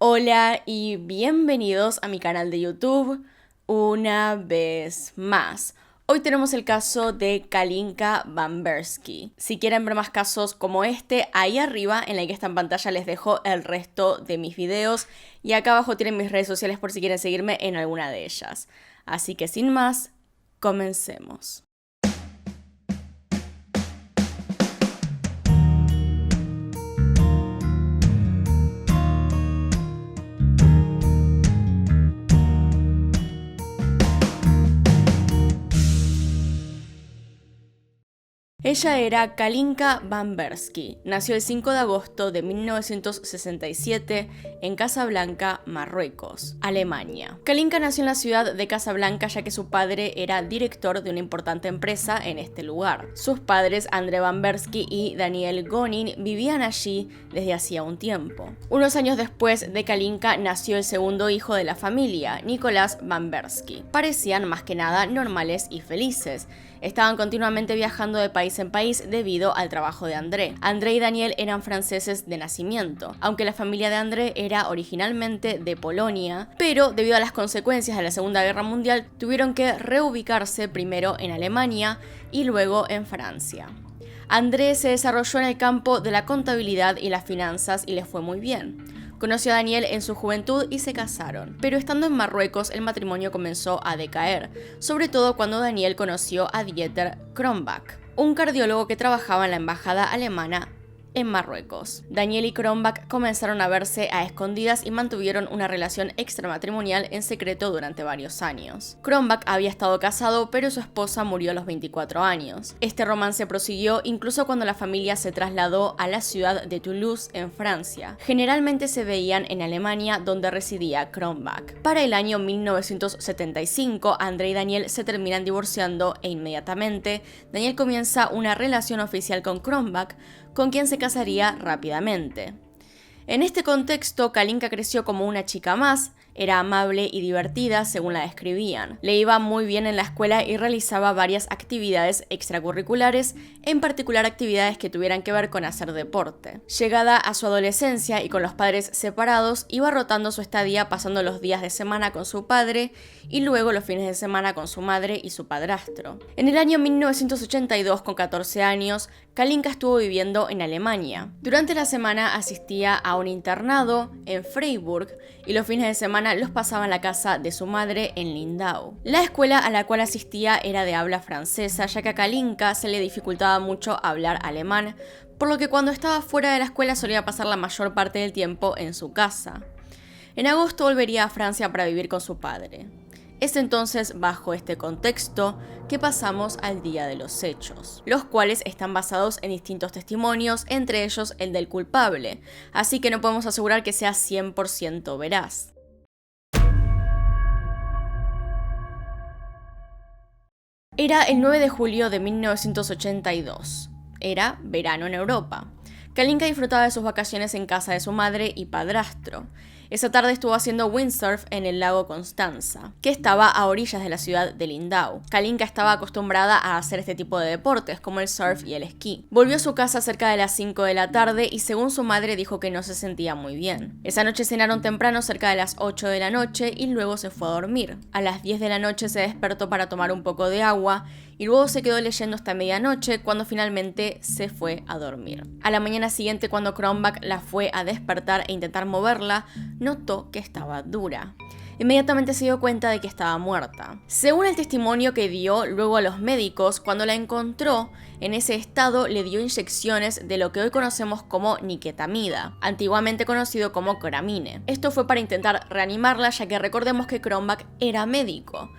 Hola y bienvenidos a mi canal de YouTube una vez más. Hoy tenemos el caso de Kalinka Bambersky. Si quieren ver más casos como este, ahí arriba en la que está en pantalla les dejo el resto de mis videos y acá abajo tienen mis redes sociales por si quieren seguirme en alguna de ellas. Así que sin más, comencemos. Ella era Kalinka Bambersky. Nació el 5 de agosto de 1967 en Casablanca, Marruecos, Alemania. Kalinka nació en la ciudad de Casablanca ya que su padre era director de una importante empresa en este lugar. Sus padres, André Bambersky y Daniel Gonin, vivían allí desde hacía un tiempo. Unos años después de Kalinka nació el segundo hijo de la familia, Nicolás Bambersky. Parecían más que nada normales y felices. Estaban continuamente viajando de país en país debido al trabajo de André. André y Daniel eran franceses de nacimiento, aunque la familia de André era originalmente de Polonia, pero debido a las consecuencias de la Segunda Guerra Mundial tuvieron que reubicarse primero en Alemania y luego en Francia. André se desarrolló en el campo de la contabilidad y las finanzas y les fue muy bien. Conoció a Daniel en su juventud y se casaron, pero estando en Marruecos el matrimonio comenzó a decaer, sobre todo cuando Daniel conoció a Dieter Kronbach, un cardiólogo que trabajaba en la embajada alemana en Marruecos. Daniel y Kronbach comenzaron a verse a escondidas y mantuvieron una relación extramatrimonial en secreto durante varios años. Kronbach había estado casado, pero su esposa murió a los 24 años. Este romance prosiguió incluso cuando la familia se trasladó a la ciudad de Toulouse, en Francia. Generalmente se veían en Alemania, donde residía Kronbach. Para el año 1975, André y Daniel se terminan divorciando e inmediatamente Daniel comienza una relación oficial con Kronbach, con quien se casaría rápidamente. En este contexto, Kalinka creció como una chica más, era amable y divertida según la describían. Le iba muy bien en la escuela y realizaba varias actividades extracurriculares, en particular actividades que tuvieran que ver con hacer deporte. Llegada a su adolescencia y con los padres separados, iba rotando su estadía pasando los días de semana con su padre y luego los fines de semana con su madre y su padrastro. En el año 1982, con 14 años, Kalinka estuvo viviendo en Alemania. Durante la semana asistía a un internado en Freiburg y los fines de semana los pasaba en la casa de su madre en Lindau. La escuela a la cual asistía era de habla francesa, ya que a Kalinka se le dificultaba mucho hablar alemán, por lo que cuando estaba fuera de la escuela solía pasar la mayor parte del tiempo en su casa. En agosto volvería a Francia para vivir con su padre. Es entonces bajo este contexto que pasamos al día de los hechos, los cuales están basados en distintos testimonios, entre ellos el del culpable, así que no podemos asegurar que sea 100% veraz. Era el 9 de julio de 1982. Era verano en Europa. Kalinka disfrutaba de sus vacaciones en casa de su madre y padrastro. Esa tarde estuvo haciendo windsurf en el lago Constanza, que estaba a orillas de la ciudad de Lindau. Kalinka estaba acostumbrada a hacer este tipo de deportes, como el surf y el esquí. Volvió a su casa cerca de las 5 de la tarde y según su madre dijo que no se sentía muy bien. Esa noche cenaron temprano cerca de las 8 de la noche y luego se fue a dormir. A las 10 de la noche se despertó para tomar un poco de agua y luego se quedó leyendo hasta medianoche cuando finalmente se fue a dormir. A la mañana siguiente, cuando Kronbach la fue a despertar e intentar moverla, notó que estaba dura. Inmediatamente se dio cuenta de que estaba muerta. Según el testimonio que dio luego a los médicos, cuando la encontró en ese estado le dio inyecciones de lo que hoy conocemos como niquetamida, antiguamente conocido como coramine. Esto fue para intentar reanimarla, ya que recordemos que Kronbach era médico.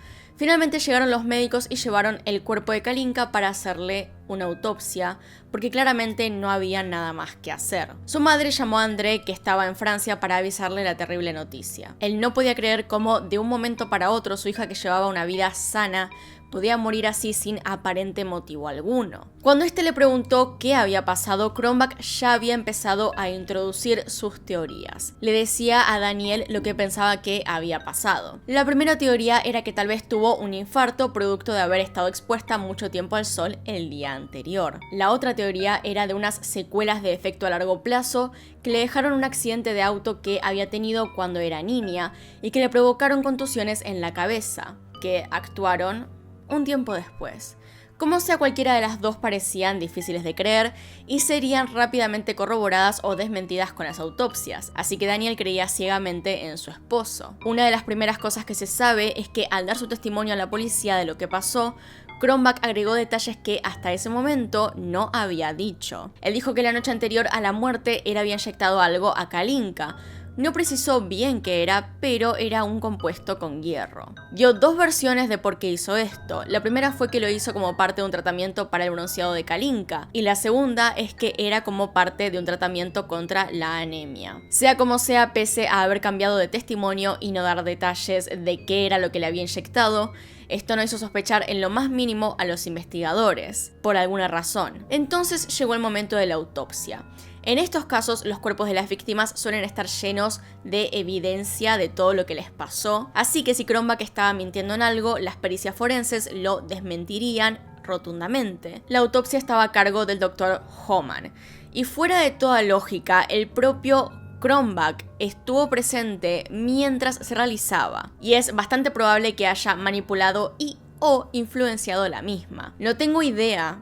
Finalmente llegaron los médicos y llevaron el cuerpo de Kalinka para hacerle una autopsia, porque claramente no había nada más que hacer. Su madre llamó a André, que estaba en Francia, para avisarle la terrible noticia. Él no podía creer cómo de un momento para otro su hija, que llevaba una vida sana, podía morir así sin aparente motivo alguno. Cuando este le preguntó qué había pasado, Cronbach ya había empezado a introducir sus teorías. Le decía a Daniel lo que pensaba que había pasado. La primera teoría era que tal vez tuvo un infarto producto de haber estado expuesta mucho tiempo al sol el día anterior. La otra teoría era de unas secuelas de efecto a largo plazo que le dejaron un accidente de auto que había tenido cuando era niña y que le provocaron contusiones en la cabeza, que actuaron un tiempo después. Como sea, cualquiera de las dos parecían difíciles de creer y serían rápidamente corroboradas o desmentidas con las autopsias, así que Daniel creía ciegamente en su esposo. Una de las primeras cosas que se sabe es que al dar su testimonio a la policía de lo que pasó, Cronbach agregó detalles que hasta ese momento no había dicho. Él dijo que la noche anterior a la muerte él había inyectado algo a Kalinka. No precisó bien qué era, pero era un compuesto con hierro. Dio dos versiones de por qué hizo esto. La primera fue que lo hizo como parte de un tratamiento para el bronceado de Kalinka, y la segunda es que era como parte de un tratamiento contra la anemia. Sea como sea, pese a haber cambiado de testimonio y no dar detalles de qué era lo que le había inyectado, esto no hizo sospechar en lo más mínimo a los investigadores, por alguna razón. Entonces llegó el momento de la autopsia. En estos casos, los cuerpos de las víctimas suelen estar llenos de evidencia de todo lo que les pasó, así que si Cronbach estaba mintiendo en algo, las pericias forenses lo desmentirían rotundamente. La autopsia estaba a cargo del Dr. Homan, y fuera de toda lógica, el propio Cronbach estuvo presente mientras se realizaba, y es bastante probable que haya manipulado o influenciado la misma. No tengo idea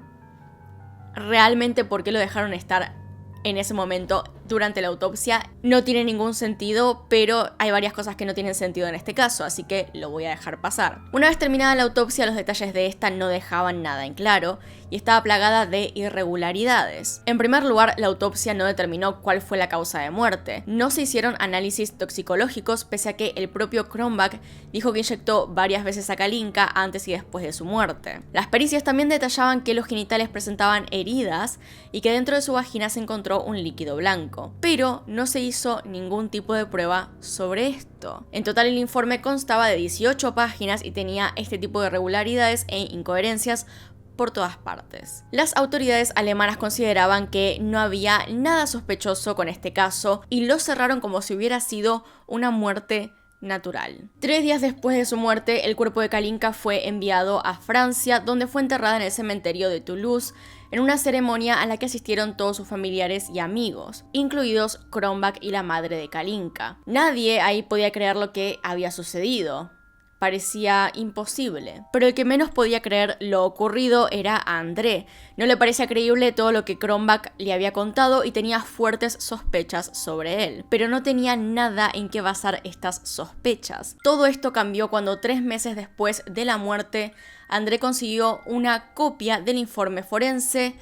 realmente por qué lo dejaron estar en ese momento durante la autopsia. No tiene ningún sentido, pero hay varias cosas que no tienen sentido en este caso, así que lo voy a dejar pasar. Una vez terminada la autopsia, los detalles de esta no dejaban nada en claro y estaba plagada de irregularidades. En primer lugar, la autopsia no determinó cuál fue la causa de muerte. No se hicieron análisis toxicológicos, pese a que el propio Cronbach dijo que inyectó varias veces a Kalinka antes y después de su muerte. Las pericias también detallaban que los genitales presentaban heridas y que dentro de su vagina se encontró un líquido blanco, pero no se hizo ningún tipo de prueba sobre esto. En total, el informe constaba de 18 páginas y tenía este tipo de irregularidades e incoherencias por todas partes. Las autoridades alemanas consideraban que no había nada sospechoso con este caso y lo cerraron como si hubiera sido una muerte natural. 3 días después de su muerte, el cuerpo de Kalinka fue enviado a Francia, donde fue enterrada en el cementerio de Toulouse, en una ceremonia a la que asistieron todos sus familiares y amigos, incluidos Cronbach y la madre de Kalinka. Nadie ahí podía creer lo que había sucedido. Parecía imposible, pero el que menos podía creer lo ocurrido era André. No le parecía creíble todo lo que Cronbach le había contado y tenía fuertes sospechas sobre él, pero no tenía nada en qué basar estas sospechas. Todo esto cambió cuando 3 meses después de la muerte, André consiguió una copia del informe forense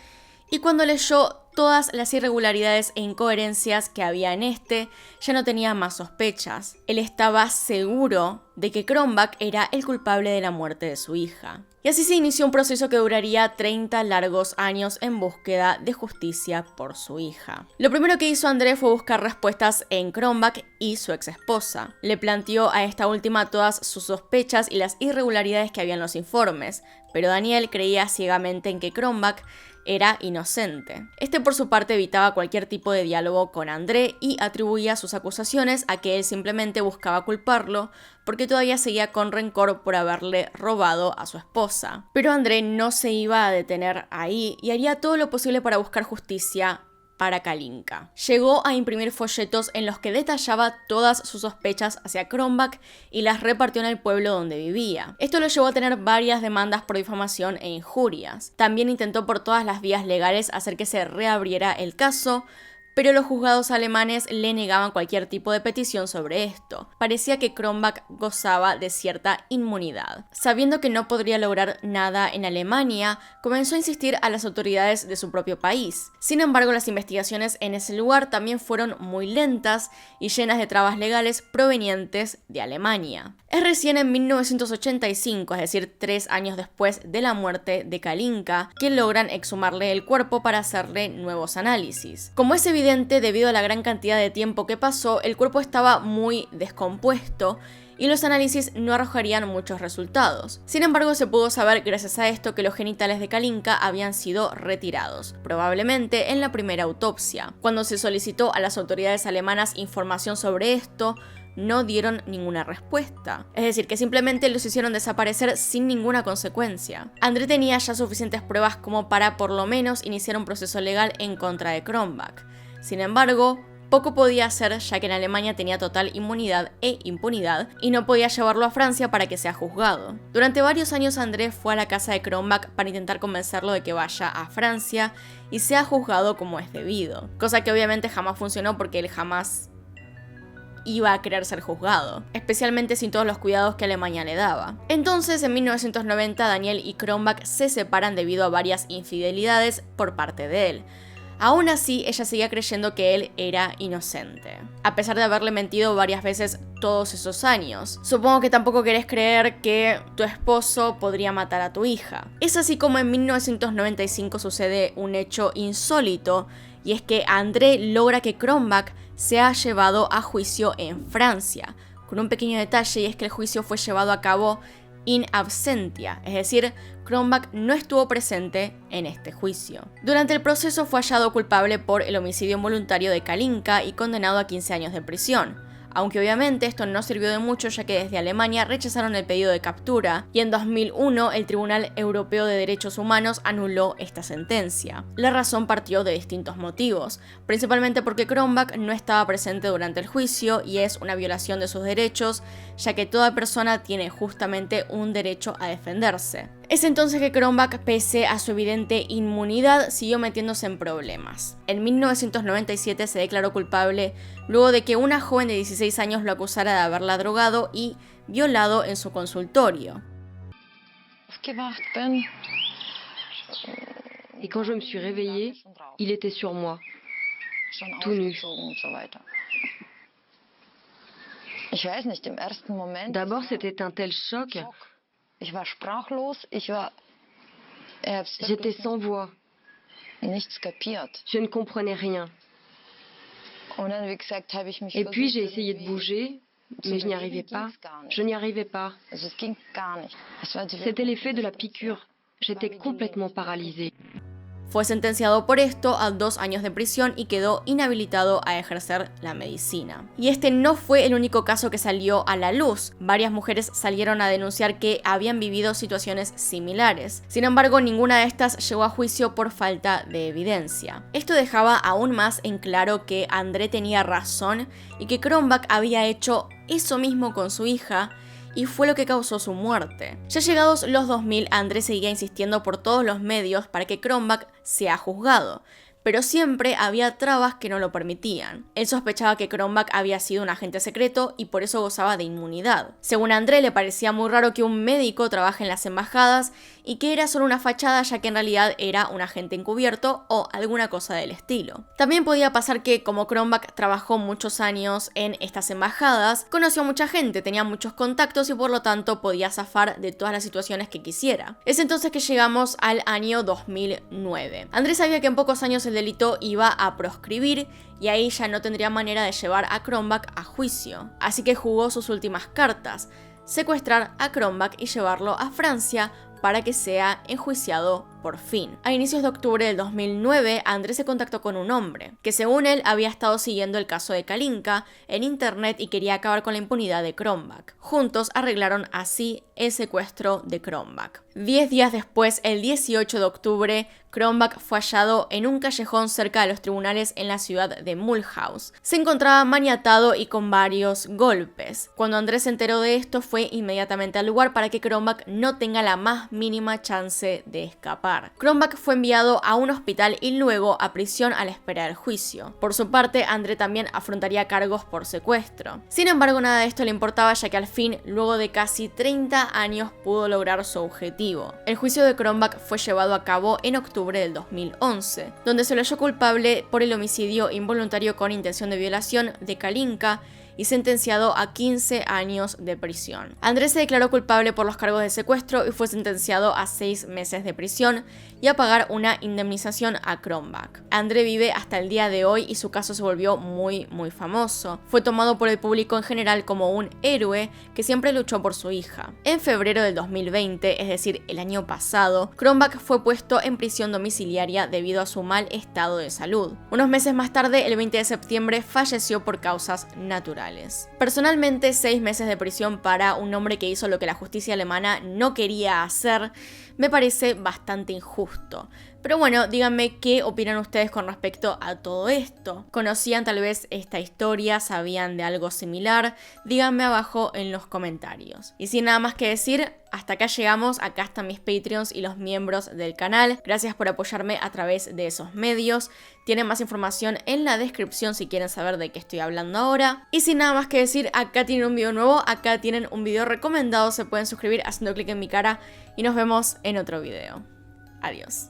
y cuando leyó todas las irregularidades e incoherencias que había en este, ya no tenía más sospechas. Él estaba seguro de que Cronbach era el culpable de la muerte de su hija. Y así se inició un proceso que duraría 30 largos años en búsqueda de justicia por su hija. Lo primero que hizo André fue buscar respuestas en Cronbach y su ex esposa. Le planteó a esta última todas sus sospechas y las irregularidades que había en los informes, pero Daniel creía ciegamente en que Cronbach era inocente. Este por su parte evitaba cualquier tipo de diálogo con André y atribuía sus acusaciones a que él simplemente buscaba culparlo porque todavía seguía con rencor por haberle robado a su esposa. Pero André no se iba a detener ahí y haría todo lo posible para buscar justicia para Kalinka. Llegó a imprimir folletos en los que detallaba todas sus sospechas hacia Cronbach y las repartió en el pueblo donde vivía. Esto lo llevó a tener varias demandas por difamación e injurias. También intentó por todas las vías legales hacer que se reabriera el caso, pero los juzgados alemanes le negaban cualquier tipo de petición sobre esto. Parecía que Cronbach gozaba de cierta inmunidad. Sabiendo que no podría lograr nada en Alemania, comenzó a insistir a las autoridades de su propio país. Sin embargo, las investigaciones en ese lugar también fueron muy lentas y llenas de trabas legales provenientes de Alemania. Es recién en 1985, es decir, 3 años después de la muerte de Kalinka, que logran exhumarle el cuerpo para hacerle nuevos análisis. Como es evidente, debido a la gran cantidad de tiempo que pasó, el cuerpo estaba muy descompuesto y los análisis no arrojarían muchos resultados. Sin embargo, se pudo saber gracias a esto que los genitales de Kalinka habían sido retirados, probablemente en la primera autopsia. Cuando se solicitó a las autoridades alemanas información sobre esto, no dieron ninguna respuesta. Es decir, que simplemente los hicieron desaparecer sin ninguna consecuencia. André tenía ya suficientes pruebas como para por lo menos iniciar un proceso legal en contra de Cronbach. Sin embargo, poco podía hacer ya que en Alemania tenía total inmunidad e impunidad y no podía llevarlo a Francia para que sea juzgado. Durante varios años André fue a la casa de Cronbach para intentar convencerlo de que vaya a Francia y sea juzgado como es debido, cosa que obviamente jamás funcionó porque él jamás iba a querer ser juzgado, especialmente sin todos los cuidados que Alemania le daba. Entonces, en 1990, Daniel y Cronbach se separan debido a varias infidelidades por parte de él. Aún así, ella seguía creyendo que él era inocente, a pesar de haberle mentido varias veces todos esos años. Supongo que tampoco querés creer que tu esposo podría matar a tu hija. Es así como en 1995 sucede un hecho insólito, y es que André logra que Cronbach sea llevado a juicio en Francia, con un pequeño detalle, y es que el juicio fue llevado a cabo in absentia, es decir, Cronbach no estuvo presente en este juicio. Durante el proceso fue hallado culpable por el homicidio involuntario de Kalinka y condenado a 15 años de prisión. Aunque obviamente esto no sirvió de mucho ya que desde Alemania rechazaron el pedido de captura y en 2001 el Tribunal Europeo de Derechos Humanos anuló esta sentencia. La razón partió de distintos motivos, principalmente porque Cronbach no estaba presente durante el juicio y es una violación de sus derechos, ya que toda persona tiene justamente un derecho a defenderse. Es entonces que Cronbach, pese a su evidente inmunidad, siguió metiéndose en problemas. En 1997 se declaró culpable luego de que una joven de 16 años lo acusara de haberla drogado y violado en su consultorio. Et quand je me suis réveillée, il était sur moi, tout nu. D'abord, c'était un tel choc. J'étais sans voix. Je ne comprenais rien. Et puis j'ai essayé de bouger, mais je n'y arrivais pas. Je n'y arrivais pas. C'était l'effet de la piqûre. J'étais complètement paralysée. Fue sentenciado por esto a 2 años de prisión y quedó inhabilitado a ejercer la medicina. Y este no fue el único caso que salió a la luz. Varias mujeres salieron a denunciar que habían vivido situaciones similares. Sin embargo, ninguna de estas llegó a juicio por falta de evidencia. Esto dejaba aún más en claro que André tenía razón y que Cronbach había hecho eso mismo con su hija, y fue lo que causó su muerte. Ya llegados los 2000, André seguía insistiendo por todos los medios para que Cronbach sea juzgado, pero siempre había trabas que no lo permitían. Él sospechaba que Cronbach había sido un agente secreto y por eso gozaba de inmunidad. Según André, le parecía muy raro que un médico trabaje en las embajadas y que era solo una fachada, ya que en realidad era un agente encubierto o alguna cosa del estilo. También podía pasar que, como Cronbach trabajó muchos años en estas embajadas, conoció a mucha gente, tenía muchos contactos y por lo tanto podía zafar de todas las situaciones que quisiera. Es entonces que llegamos al año 2009. André sabía que en pocos años el delito iba a proscribir y ahí ya no tendría manera de llevar a Cronbach a juicio. Así que jugó sus últimas cartas: secuestrar a Cronbach y llevarlo a Francia para que sea enjuiciado por fin. A inicios de octubre del 2009, André se contactó con un hombre que, según él, había estado siguiendo el caso de Kalinka en internet y quería acabar con la impunidad de Cronbach. Juntos arreglaron así el secuestro de Cronbach. 10 días después, el 18 de octubre, Cronbach fue hallado en un callejón cerca de los tribunales en la ciudad de Mulhouse. Se encontraba maniatado y con varios golpes. Cuando André se enteró de esto, fue inmediatamente al lugar para que Cronbach no tenga la más mínima chance de escapar. Cronbach fue enviado a un hospital y luego a prisión a la espera del juicio. Por su parte, André también afrontaría cargos por secuestro. Sin embargo, nada de esto le importaba, ya que al fin, luego de casi 30 años, pudo lograr su objetivo. El juicio de Cronbach fue llevado a cabo en octubre del 2011, donde se lo halló culpable por el homicidio involuntario con intención de violación de Kalinka y sentenciado a 15 años de prisión. Andrés se declaró culpable por los cargos de secuestro y fue sentenciado a 6 meses de prisión y a pagar una indemnización a Cronbach. André vive hasta el día de hoy y su caso se volvió muy famoso. Fue tomado por el público en general como un héroe que siempre luchó por su hija. En febrero del 2020, es decir, el año pasado, Cronbach fue puesto en prisión domiciliaria debido a su mal estado de salud. Unos meses más tarde, el 20 de septiembre, falleció por causas naturales. Personalmente, 6 meses de prisión para un hombre que hizo lo que la justicia alemana no quería hacer me parece bastante injusto. Pero bueno, díganme qué opinan ustedes con respecto a todo esto. ¿Conocían tal vez esta historia? ¿Sabían de algo similar? Díganme abajo en los comentarios. Y sin nada más que decir, hasta acá llegamos. Acá están mis Patreons y los miembros del canal. Gracias por apoyarme a través de esos medios. Tienen más información en la descripción si quieren saber de qué estoy hablando ahora. Y sin nada más que decir, acá tienen un video nuevo, acá tienen un video recomendado. Se pueden suscribir haciendo clic en mi cara y nos vemos en otro video. Adiós.